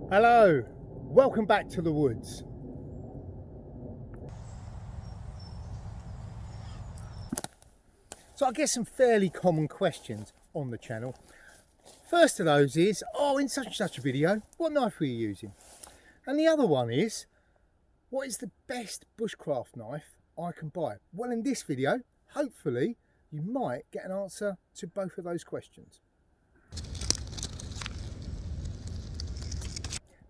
Hello, welcome back to the woods. So I get some fairly common questions on the channel. First of those is, in such and such a video, what knife were you using? And the other one is, what is the best bushcraft knife I can buy? Well, in this video, hopefully, you might get an answer to both of those questions.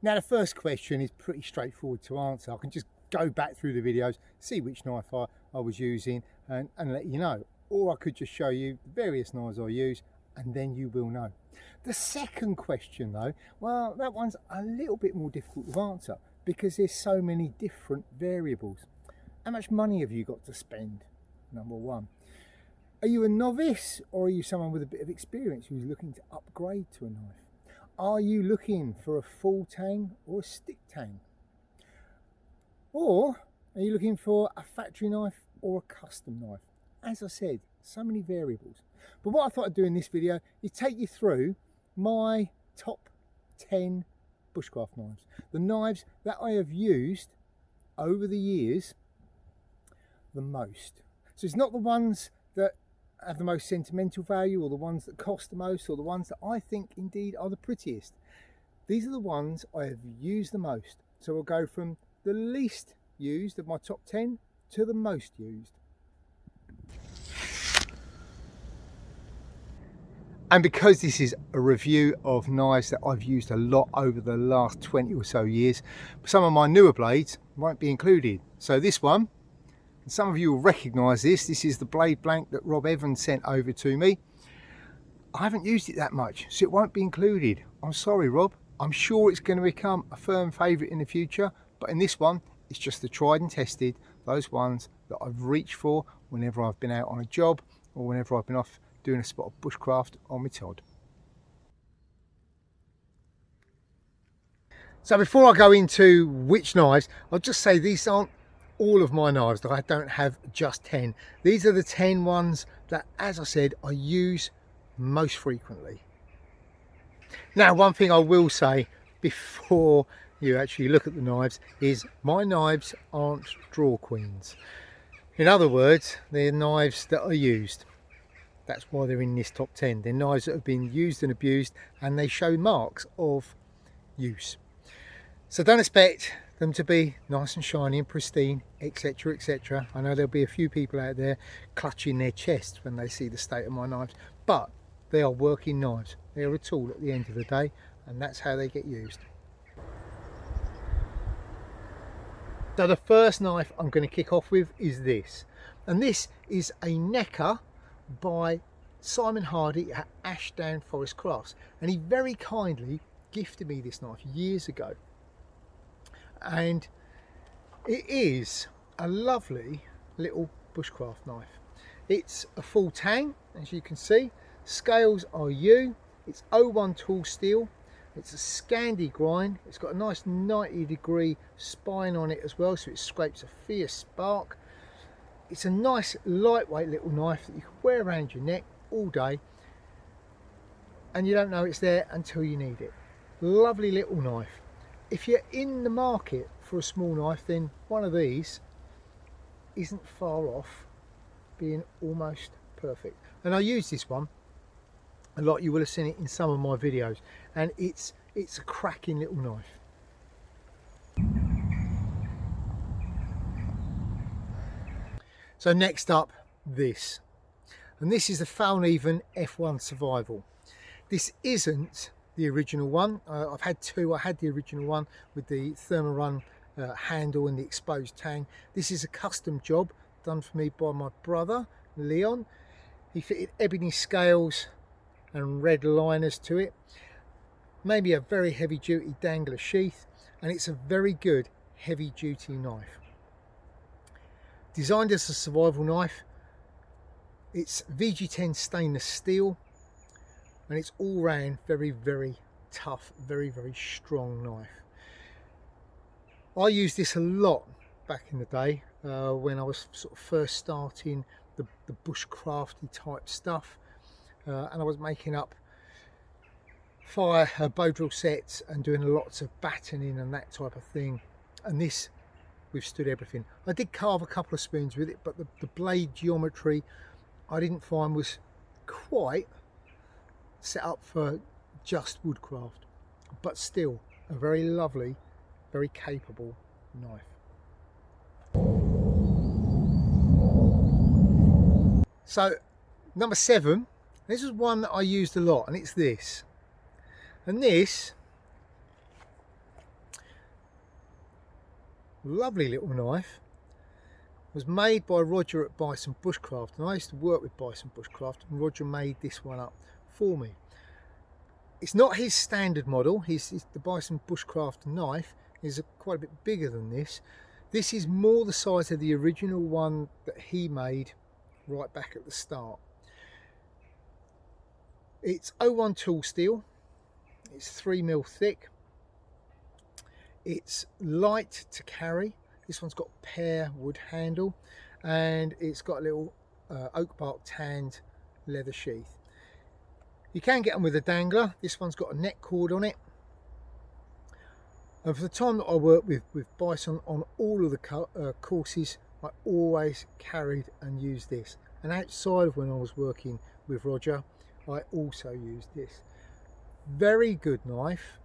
Now the first question is pretty straightforward to answer. I can just go back through the videos, see which knife I was using and let you know. Or I could just show you the various knives I use and then you will know. The second question though, well, that one's a little bit more difficult to answer because there's so many different variables. How much money have you got to spend? Number one. Are you a novice or are you someone with a bit of experience who's looking to upgrade to a knife? Are you looking for a full tang or a stick tang? Or are you looking for a factory knife or a custom knife? As I said, so many variables. But what I thought I'd do in this video is take you through my top 10 bushcraft knives. The knives that I have used over the years the most. So it's not the ones that have the most sentimental value or the ones that cost the most or the ones that I think indeed are the prettiest. These are the ones I have used the most. So we'll go from the least used of my top 10 to the most used. And because this is a review of knives that I've used a lot over the last 20 or so years, some of my newer blades won't be included. So this one, and some of you will recognise this is the blade blank that Rob Evans sent over to me. I haven't used it that much, so it won't be included. I'm sorry, Rob. I'm sure it's going to become a firm favourite in the future, but in this one, it's just the tried and tested, those ones that I've reached for whenever I've been out on a job or whenever I've been off doing a spot of bushcraft on my Todd. So before I go into which knives, I'll just say these aren't all of my knives. I don't have just 10. These are the 10 ones that, as I said, I use most frequently. Now, one thing I will say before you actually look at the knives is my knives aren't draw queens. In other words, they're knives that are used. That's why they're in this top 10. They're knives that have been used and abused and they show marks of use. So don't expect them to be nice and shiny and pristine, etc, etc. I know there'll be a few people out there clutching their chests when they see the state of my knives, but they are working knives. They are a tool at the end of the day, and that's how they get used. So the first knife I'm going to kick off with is this, and this is a Necker by Simon Hardy at Ashdown Forest Crafts, and he very kindly gifted me this knife years ago. And it is a lovely little bushcraft knife. It's a full tang, as you can see. Scales are U. It's 01 tool steel. It's a Scandi grind. It's got a nice 90-degree spine on it as well, so it scrapes a fierce spark. It's a nice lightweight little knife that you can wear around your neck all day, and you don't know it's there until you need it. Lovely little knife. If you're in the market for a small knife, then one of these isn't far off being almost perfect. And I use this one a lot. You will have seen it in some of my videos, and it's a cracking little knife. So next up, this, and this is the Foul-Even F1 Survival. This isn't the original one. I've had two. I had the original one with the Thermarun handle and the exposed tang. This is a custom job done for me by my brother Leon. He fitted ebony scales and red liners to it, maybe a very heavy duty dangler sheath, and it's a very good heavy duty knife. Designed as a survival knife, it's VG10 stainless steel, and it's all round very, very tough, very, very strong knife. I used this a lot back in the day when I was sort of first starting the bushcrafty type stuff, and I was making up fire bow drill sets and doing lots of battening and that type of thing, and this withstood everything. I did carve a couple of spoons with it, but the blade geometry I didn't find was quite set up for just woodcraft, but still a very lovely, very capable knife. So number 7, this is one that I used a lot, and it's this. And this lovely little knife was made by Roger at Bison Bushcraft, and I used to work with Bison Bushcraft, and Roger made this one up for me. It's not his standard model. The Bison Bushcraft knife is quite a bit bigger than this. This is more the size of the original one that he made right back at the start. It's 01 tool steel. It's 3mm thick. It's light to carry. This one's got pear wood handle, and it's got a little oak bark tanned leather sheath. You can get them with a dangler. This one's got a neck cord on it. And for the time that I worked with Bison on all of the courses, I always carried and used this. And outside of when I was working with Roger, I also used this. Very good knife,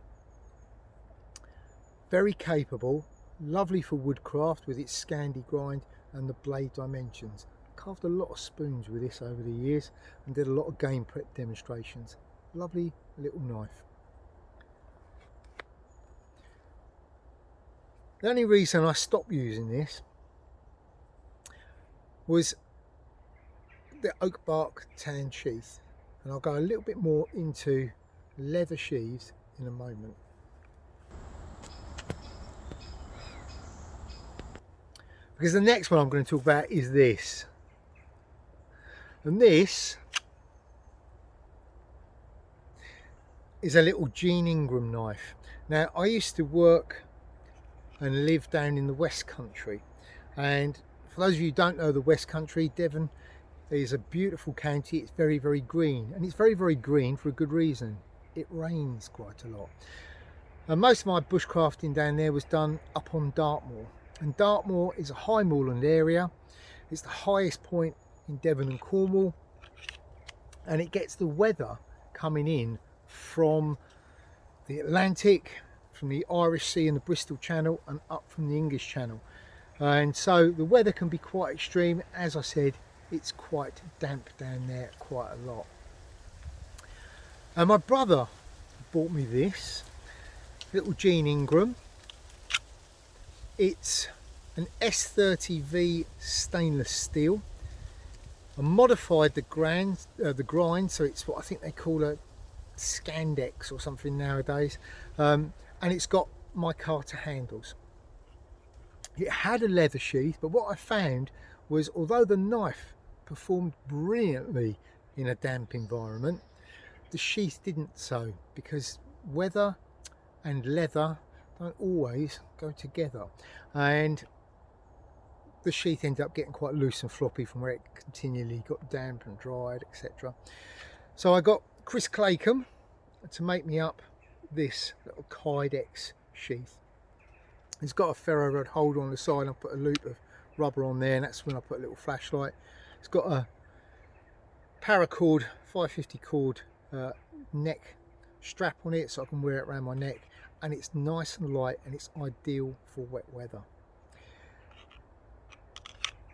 very capable, lovely for woodcraft with its Scandi grind and the blade dimensions. Carved a lot of spoons with this over the years and did a lot of game prep demonstrations. Lovely little knife. The only reason I stopped using this was the oak bark tan sheath, and I'll go a little bit more into leather sheaths in a moment. Because the next one I'm going to talk about is this. And this is a little Ingram knife. Now, I used to work and live down in the West Country, and for those of you who don't know the West Country, Devon is a beautiful county. It's very, very green, and it's very, very green for a good reason. It rains quite a lot, and most of my bushcrafting down there was done up on Dartmoor, and Dartmoor is a high moorland area. It's the highest point in Devon and Cornwall, and it gets the weather coming in from the Atlantic, from the Irish Sea and the Bristol Channel, and up from the English Channel. And so the weather can be quite extreme. As I said, it's quite damp down there quite a lot. And my brother bought me this little Ingram. It's an S30V stainless steel. I modified the grind, so it's what I think they call a Scandex or something nowadays, and it's got micarta handles. It had a leather sheath, but what I found was, although the knife performed brilliantly in a damp environment, the sheath didn't so, because weather and leather don't always go together, and the sheath ended up getting quite loose and floppy from where it continually got damp and dried, etc. So I got Chris Claycomb to make me up this little Kydex sheath. It's got a ferro rod holder on the side. I put a loop of rubber on there, and that's when I put a little flashlight. It's got a paracord 550 cord neck strap on it, so I can wear it around my neck, and it's nice and light, and it's ideal for wet weather.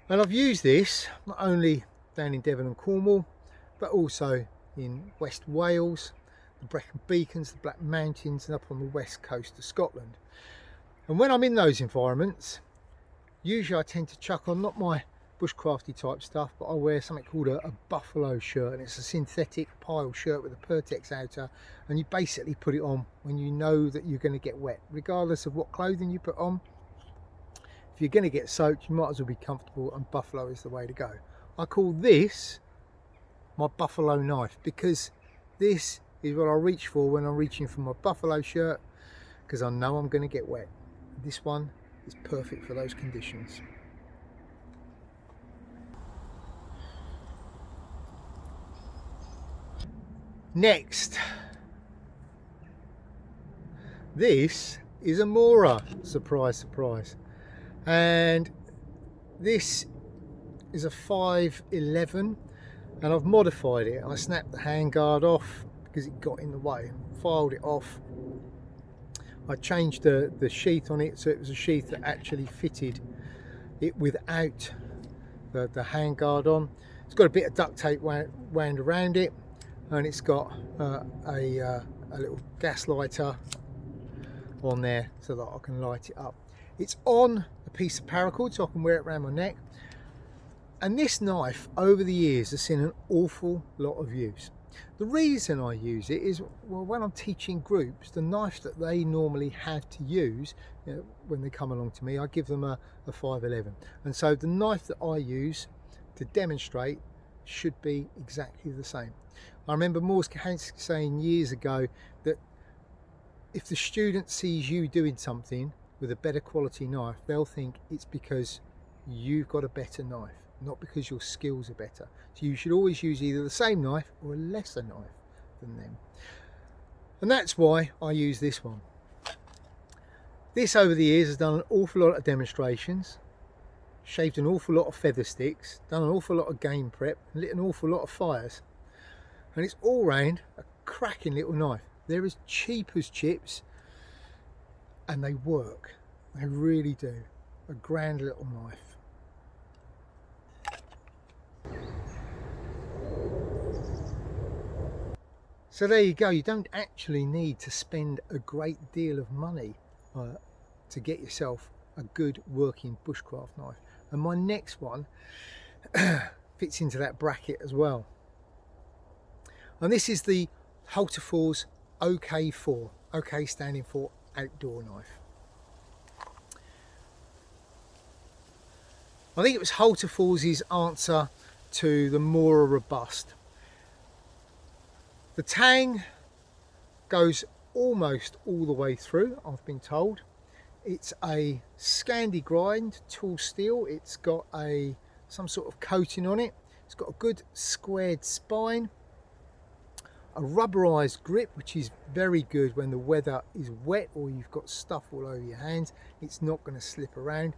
And I've used this not only down in Devon and Cornwall, but also in West Wales, the Brecon Beacons, the Black Mountains, and up on the west coast of Scotland. And when I'm in those environments, usually I tend to chuck on not my bushcrafty type stuff, but I wear something called a buffalo shirt, and it's a synthetic pile shirt with a Pertex outer, and you basically put it on when you know that you're going to get wet. Regardless of what clothing you put on, if you're going to get soaked, you might as well be comfortable, and buffalo is the way to go. I call this my buffalo knife, because this is what I reach for when I'm reaching for my buffalo shirt, because I know I'm going to get wet. This one is perfect for those conditions. Next, This is Amore Surprise, surprise. And this is a 511, and I've modified it. I snapped the handguard off because it got in the way, filed it off. I changed the sheath on it so it was a sheath that actually fitted it without the handguard on. It's got a bit of duct tape wound around it, and it's got a little gas lighter on there so that I can light it up. It's on a piece of paracord so I can wear it around my neck. And this knife over the years has seen an awful lot of use. The reason I use it is, well, when I'm teaching groups, the knife that they normally have to use, you know, when they come along to me, I give them a 511. And so the knife that I use to demonstrate should be exactly the same. I remember Morse saying years ago that if the student sees you doing something with a better quality knife, they'll think it's because you've got a better knife, not because your skills are better. So you should always use either the same knife or a lesser knife than them. And that's why I use this one. This over the years has done an awful lot of demonstrations, shaved an awful lot of feather sticks, done an awful lot of game prep, lit an awful lot of fires. And it's all round a cracking little knife. They're as cheap as chips and they work. They really do. A grand little knife. So there you go. You don't actually need to spend a great deal of money to get yourself a good working bushcraft knife. And my next one fits into that bracket as well. And this is the Halter Falls OK4. OK standing for outdoor knife. I think it was Halter Falls' answer to the more robust. The tang goes almost all the way through, I've been told. It's a Scandi grind tool steel. It's got some sort of coating on it. It's got a good squared spine, a rubberized grip, which is very good when the weather is wet or you've got stuff all over your hands. It's not going to slip around.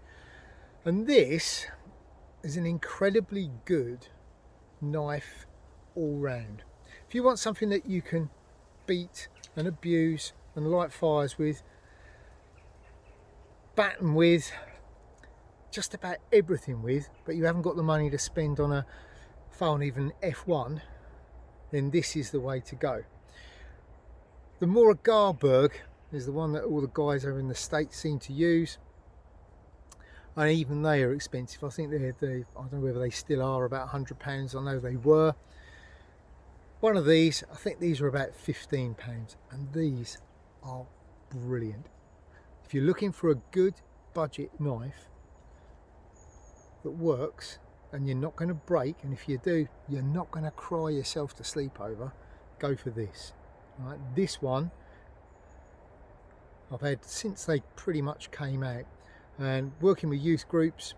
And this is an incredibly good knife all round. If you want something that you can beat and abuse and light fires with, batten with, just about everything with, but you haven't got the money to spend on a phone, even F1, then this is the way to go. The Mora Garberg is the one that all the guys over in the States seem to use, and even they are expensive. I think I don't know whether they still are, about £100. I know they were. One of these, I think these are about £15, and these are brilliant. If you're looking for a good budget knife that works and you're not going to break, and if you do, you're not going to cry yourself to sleep over, go for this. Right, this one I've had since they pretty much came out, and working with youth groups,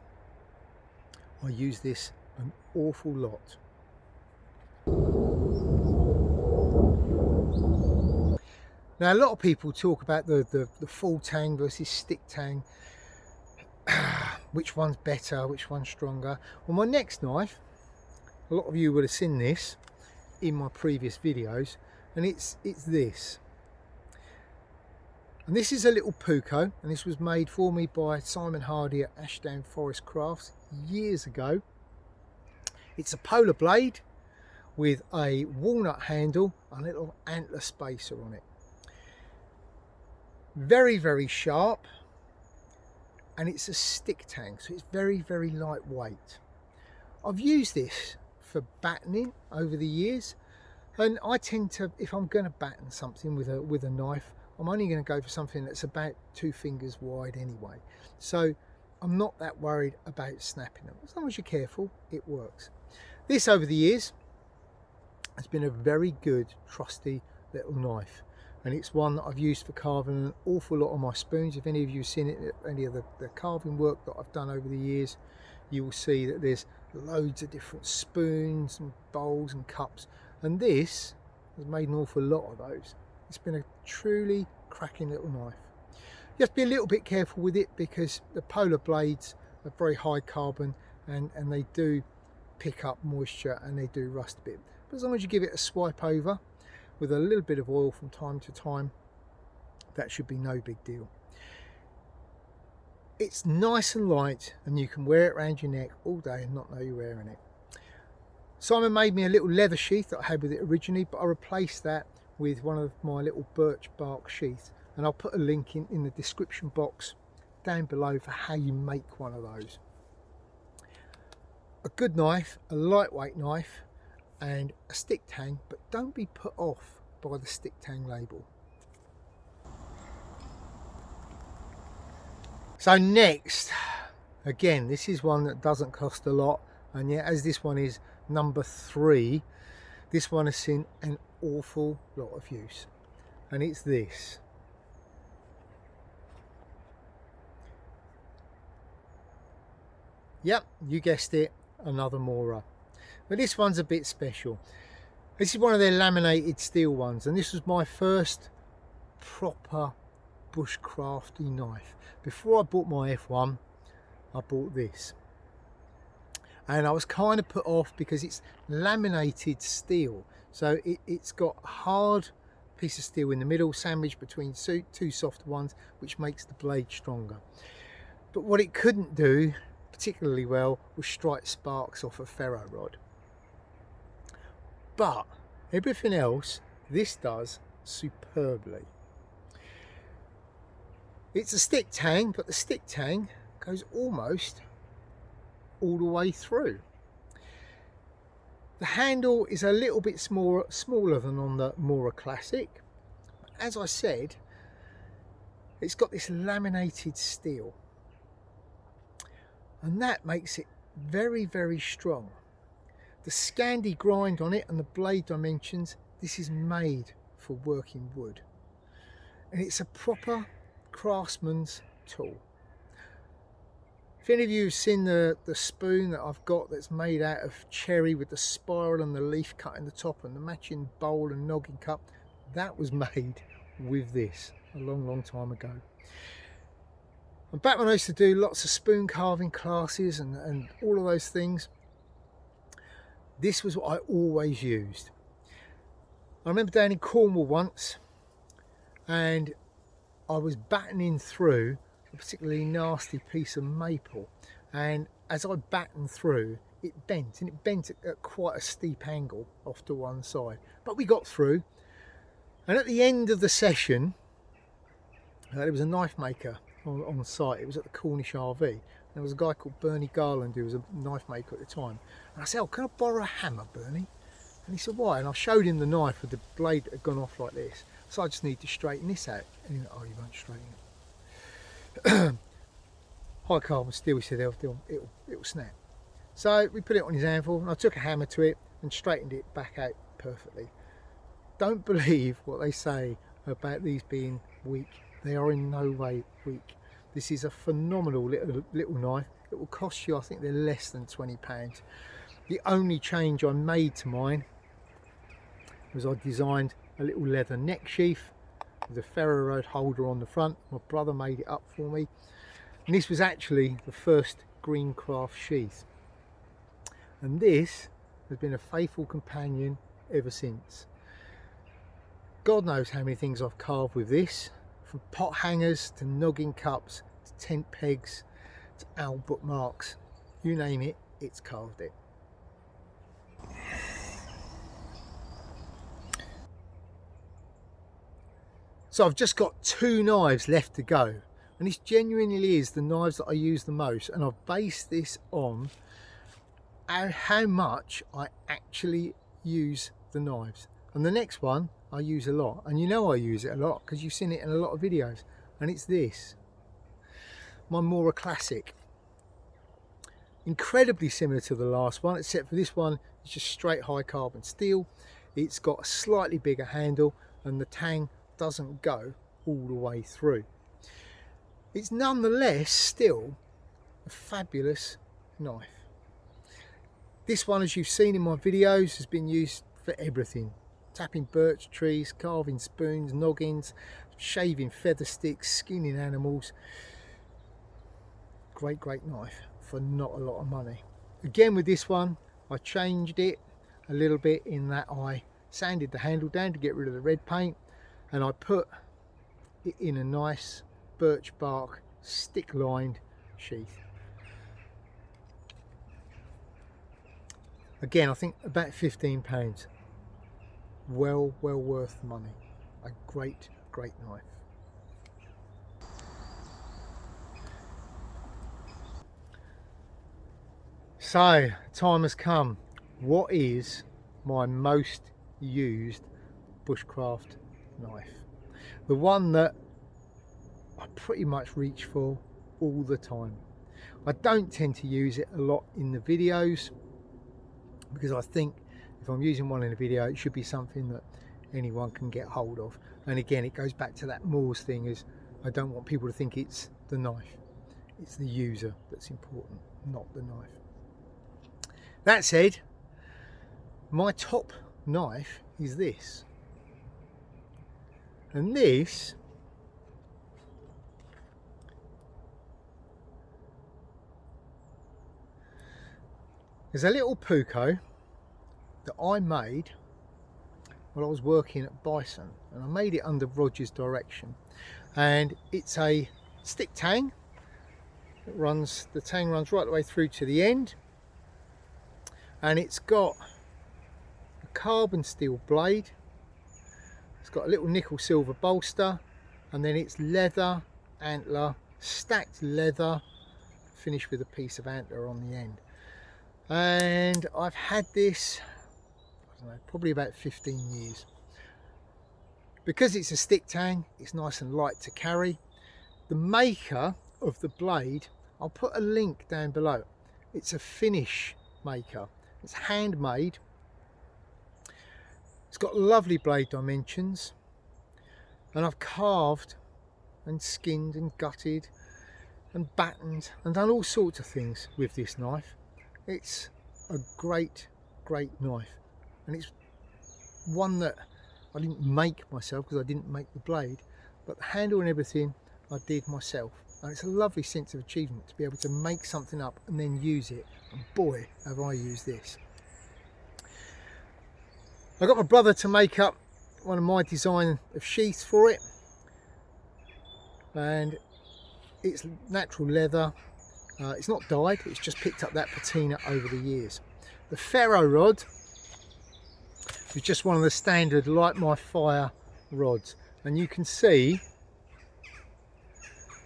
I use this an awful lot. Now, a lot of people talk about the full tang versus stick tang. Which one's better, which one's stronger? Well, my next knife, a lot of you would have seen this in my previous videos, and it's this. And this is a Little Puko, and this was made for me by Simon Hardy at Ashdown Forest Crafts years ago. It's a polar blade with a walnut handle and a little antler spacer on it. Very, very sharp, and it's a stick tang, so it's very, very lightweight. I've used this for battening over the years, and I tend to, if I'm going to batten something with a knife, I'm only going to go for something that's about 2 fingers wide anyway. So I'm not that worried about snapping them. As long as you're careful, it works. This over the years has been a very good, trusty little knife. And it's one that I've used for carving an awful lot of my spoons. If any of you have seen it, any of the carving work that I've done over the years, you will see that there's loads of different spoons and bowls and cups. And this has made an awful lot of those. It's been a truly cracking little knife. You have to be a little bit careful with it because the polar blades are very high carbon and they do pick up moisture and they do rust a bit. But as long as you give it a swipe over with a little bit of oil from time to time, that should be no big deal. It's nice and light and you can wear it around your neck all day and not know you're wearing it. Simon made me a little leather sheath that I had with it originally, but I replaced that with one of my little birch bark sheaths, and I'll put a link in the description box down below for how you make one of those. A good knife, a lightweight knife and a stick tang, but don't be put off by the stick tang label. So next, again, this is one that doesn't cost a lot, and yet as this one is number 3, this one has seen an awful lot of use, and it's this. Yep, you guessed it, another Amore. But this one's a bit special. This is one of their laminated steel ones, and this was my first proper bushcrafty knife. Before I bought my F1, I bought this. And I was kind of put off because it's laminated steel. So it's got a hard piece of steel in the middle, sandwiched between two softer ones, which makes the blade stronger. But what it couldn't do particularly well was strike sparks off a ferro rod. But everything else this does superbly. It's a stick tang, but the stick tang goes almost all the way through. The handle is a little bit smaller than on the Amore Classic. As I said, it's got this laminated steel, and that makes it very, very strong. The Scandi grind on it and the blade dimensions, this is made for working wood, and it's a proper craftsman's tool. If any of you have seen the spoon that I've got that's made out of cherry with the spiral and the leaf cut in the top and the matching bowl and noggin cup, that was made with this a long time ago. And back when I used to do lots of spoon carving classes and all of those things, this was what I always used. I remember down in Cornwall once, and I was battening through a particularly nasty piece of maple, and as I battened through, it bent, and it bent at quite a steep angle off to one side, but we got through. And at the end of the session, there was a knife maker on site. It was at the Cornish RV. There was a guy called Bernie Garland who was a knife maker at the time, and I said, "Oh, can I borrow a hammer, Bernie?" And he said, "Why?" And I showed him the knife with the blade that had gone off like this. So I just need to straighten this out. And he went, "Oh, you won't straighten it." High carbon steel, he said, it'll snap. So we put it on his anvil, and I took a hammer to it and straightened it back out perfectly. Don't believe what they say about these being weak. They are in no way weak. This is a phenomenal little knife. It will cost you, I think they're less than £20. The only change I made to mine was I designed a little leather neck sheath with a ferro rod holder on the front. My brother made it up for me, and this was actually the first Greencraft sheath, and this has been a faithful companion ever since. God knows how many things I've carved with this, from pot hangers to noggin cups to tent pegs to owl bookmarks, you name it, it's carved it. So I've just got 2 knives left to go, and this genuinely is the knives that I use the most, and I've based this on how much I actually use the knives. And the next one I use a lot, and you know I use it a lot because you've seen it in a lot of videos, and it's this, my Amore Classic. Incredibly similar to the last one, except for this one it's just straight high carbon steel. It's got a slightly bigger handle, and the tang doesn't go all the way through. It's nonetheless still a fabulous knife. This one, as you've seen in my videos, has been used for everything: tapping birch trees, carving spoons, noggins, shaving feather sticks, skinning animals. Great knife for not a lot of money. Again with this one, I changed it a little bit in that I sanded the handle down to get rid of the red paint, and I put it in a nice birch bark stick lined sheath. Again, I think about £15. Well worth the money. A great knife. So, time has come. What is my most used bushcraft knife? The one that I pretty much reach for all the time. I don't tend to use it a lot in the videos because I think if I'm using one in a video, it should be something that anyone can get hold of. And again, it goes back to that Moore's thing, is I don't want people to think it's the knife. It's the user that's important, not the knife. That said, my top knife is this. And this is a Little Puko that I made while I was working at Bison, and I made it under Roger's direction. And it's a stick tang. The tang runs right the way through to the end, and it's got a carbon steel blade. It's got a little nickel silver bolster, and then it's leather antler, stacked leather, finished with a piece of antler on the end. And I've had this, I don't know, probably about 15 years. Because it's a stick tang, it's nice and light to carry. The maker of the blade, I'll put a link down below. It's a Finnish maker. It's handmade. It's got lovely blade dimensions, and I've carved and skinned and gutted and battened and done all sorts of things with this knife. It's a great knife, and it's one that I didn't make myself because I didn't make the blade, but the handle and everything I did myself. And it's a lovely sense of achievement to be able to make something up and then use it. And boy, have I used this. I got my brother to make up one of my design of sheaths for it, and it's natural leather. It's not dyed, it's just picked up that patina over the years. The ferro rod is just one of the standard Light My Fire rods, and you can see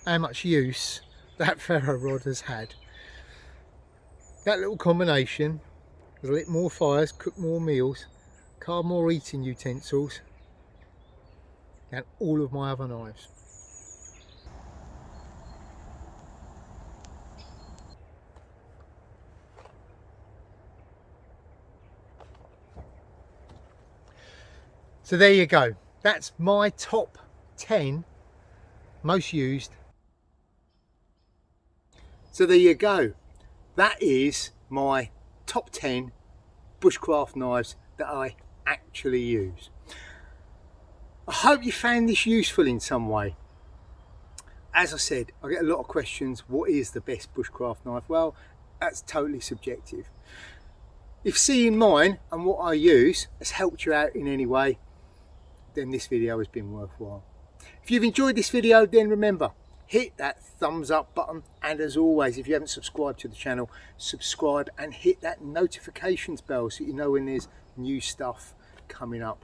how much use that ferro rod has had. That little combination has lit more fires, cooked more meals, carved more eating utensils than all of my other knives. So there you go. That's my top 10 most used. So there you go. That is my top 10 bushcraft knives that I actually use. I hope you found this useful in some way. As I said, I get a lot of questions, what is the best bushcraft knife? Well, that's totally subjective. If seeing mine and what I use has helped you out in any way, then this video has been worthwhile. If you've enjoyed this video, then remember, hit that thumbs up button, and as always, if you haven't subscribed to the channel, subscribe and hit that notifications bell so you know when there's new stuff coming up.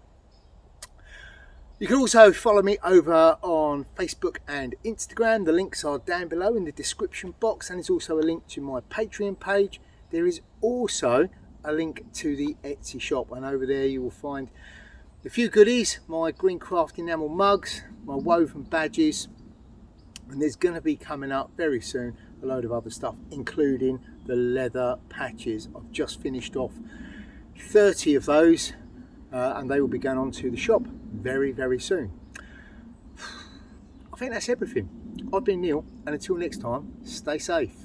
You can also follow me over on Facebook and Instagram. The links are down below in the description box, and there's also a link to my Patreon page. There is also a link to the Etsy shop, and over there you will find a few goodies, my green craft enamel mugs, my woven badges, and there's going to be coming up very soon a load of other stuff, including the leather patches. I've just finished off 30 of those, and they will be going on to the shop very soon. I think that's everything. I've been Neil, and until next time, stay safe.